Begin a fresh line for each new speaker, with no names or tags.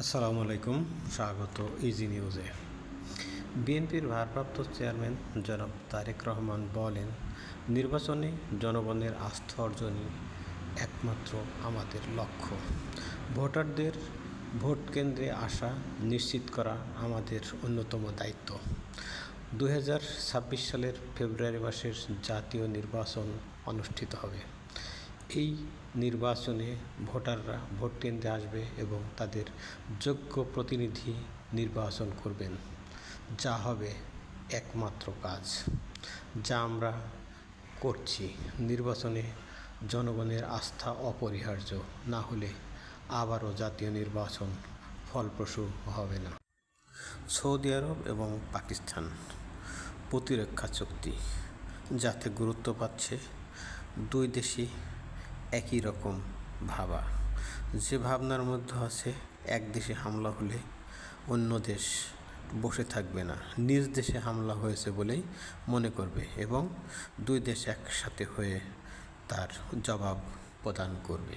আসসালামু আলাইকুম, স্বাগত ইজি নিউজে। বিএনপির ভারপ্রাপ্ত চেয়ারম্যান জনাব তারেক রহমান বলেন, নির্বাচনে জনগণের আস্থা অর্জনই একমাত্র আমাদের লক্ষ্য। ভোটারদের ভোট কেন্দ্রে আসা নিশ্চিত করা আমাদের অন্যতম দায়িত্ব। 2026 সালের ফেব্রুয়ারি মাসের জাতীয় নির্বাচন অনুষ্ঠিত হবে। এই নির্বাচনে ভোটাররা ভোট কেন্দ্রে আসবে এবং তাদের যোগ্য প্রতিনিধি নির্বাচন করবেন, যা হবে একমাত্র কাজ যা আমরা করছি। নির্বাচনে জনগণের আস্থা অপরিহার্য, না হলে আবারও জাতীয় নির্বাচন ফলপ্রসূ হবে না। সৌদি আরব এবং পাকিস্তান প্রতিরক্ষা চুক্তি যাতে গুরুত্ব পাচ্ছে, দুই দেশই একই রকম ভাবা। যে ভাবনার মধ্যে আছে, এক দেশে হামলা হলে অন্য দেশ বসে থাকবে না, নিজ দেশে হামলা হয়েছে বলেই মনে করবে এবং দুই দেশ একসাথে হয়ে তার জবাব প্রদান করবে।